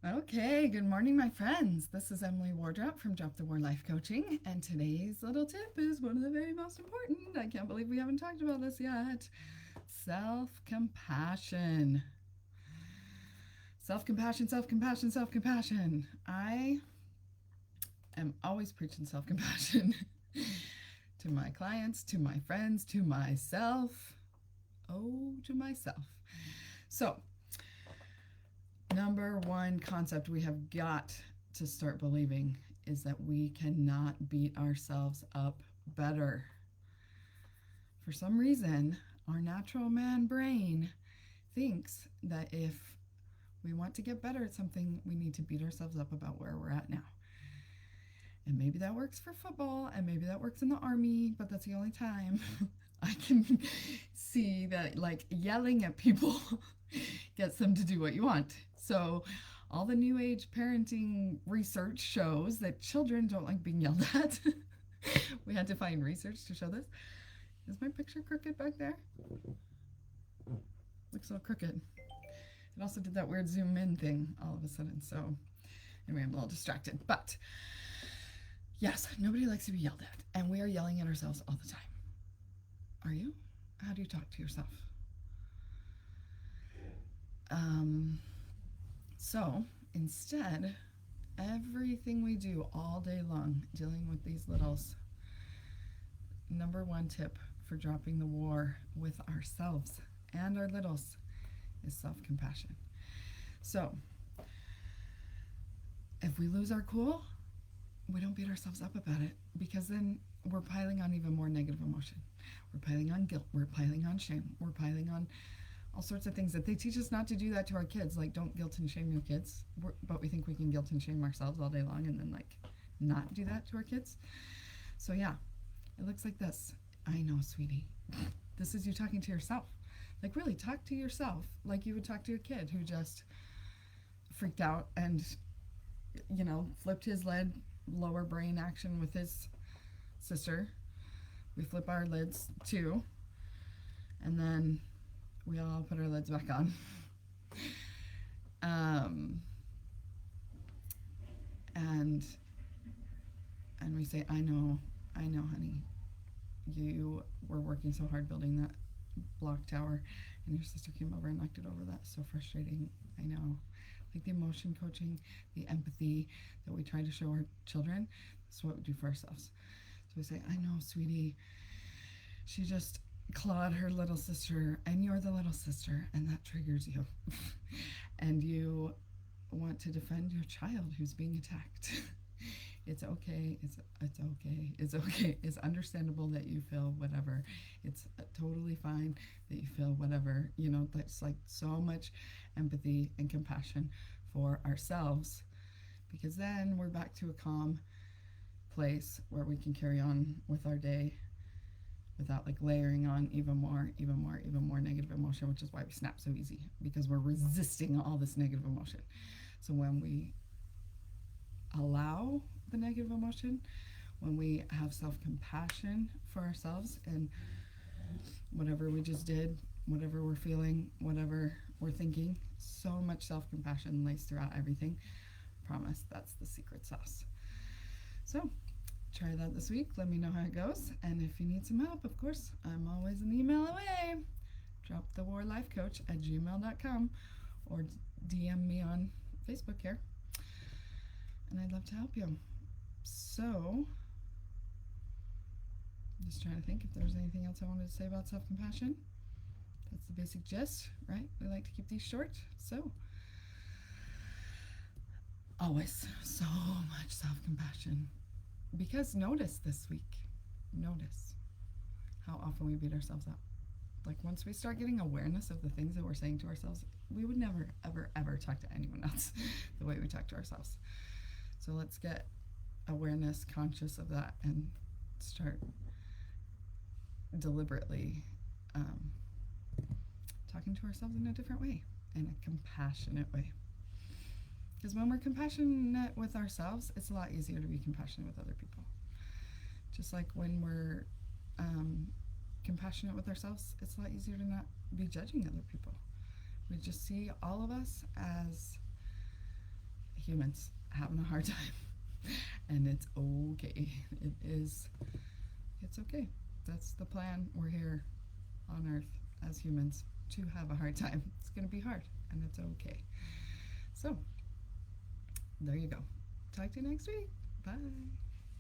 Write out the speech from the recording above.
Okay, good morning, my friends. This is Emily Wardrop from Drop the War Life Coaching, and today's little tip is one of the very most important. I can't believe we haven't talked about this yet. Self compassion. Self compassion, self compassion, self compassion. I am always preaching self compassion to my clients, to my friends, to myself. Oh, to myself. So, number one concept we have got to start believing is that we cannot beat ourselves up better. For some reason, our natural man brain thinks that if we want to get better at something, we need to beat ourselves up about where we're at now. And maybe that works for football, and maybe that works in the army, but that's the only time I can see that, like, yelling at people gets them to do what you want. So, all the new age parenting research shows that children don't like being yelled at. We had to find research to show this. Is my picture crooked back there? Looks so crooked. It also did that weird zoom in thing all of a sudden. So, anyway, I'm a little distracted. But yes, nobody likes to be yelled at, and we are yelling at ourselves all the time. Are you? How do you talk to yourself? Um, so instead, everything we do all day long dealing with these littles, number one tip for dropping the war with ourselves and our littles is self compassion. So, if we lose our cool, we don't beat ourselves up about it, because then we're piling on even more negative emotion. We're piling on guilt. We're piling on shame. We're piling on all sorts of things that they teach us not to do that to our kids. Like, don't guilt and shame your kids. But we think we can guilt and shame ourselves all day long and then, like, not do that to our kids. So, yeah, it looks like this. I know, sweetie. This is you talking to yourself. Like, really, talk to yourself like you would talk to your kid who just freaked out and, flipped his lid, lower brain action with his sister. We flip our lids too. And then we all put our lids back on. um, and and we say, I know, honey, you were working so hard building that block tower, and your sister came over and knocked it over. That's so frustrating. I know. Like the emotion coaching, the empathy that we try to show our children, that's what we do for ourselves. So we say, I know, sweetie, she just clawed her little sister, and you're the little sister, and that triggers you. And you want to defend your child who's being attacked. It's okay. It's okay. It's okay. It's understandable that you feel whatever. It's totally fine that you feel whatever. That's like so much empathy and compassion for ourselves, because then we're back to a calm place where we can carry on with our day without, like, layering on even more negative emotion, which is why we snap so easy, because we're resisting all this negative emotion. So when we allow the negative emotion, when we have self-compassion for ourselves and whatever we just did, whatever we're feeling, whatever we're thinking, so much self-compassion lays throughout everything. Promise, that's the secret sauce. So try that this week. Let me know how it goes. And if you need some help, of course, I'm always an email away. Drop the war life coach at gmail.com or DM me on Facebook here. And I'd love to help you. So, I'm just trying to think if there's anything else I wanted to say about self compassion. That's the basic gist, right? We like to keep these short. So, always so much self compassion. Because notice this week, notice how often we beat ourselves up. Like, once we start getting awareness of the things that we're saying to ourselves, we would never, ever, ever talk to anyone else the way we talk to ourselves. So let's get awareness, conscious of that, and start deliberately talking to ourselves in a different way, in a compassionate way. Because when we're compassionate with ourselves, it's a lot easier to be compassionate with other people. Just like when we're compassionate with ourselves, it's a lot easier to not be judging other people. We just see all of us as humans having a hard time. And it's okay. It's okay. That's the plan. We're here on Earth as humans to have a hard time. It's going to be hard, and it's okay. So, there you go. Talk to you next week. Bye.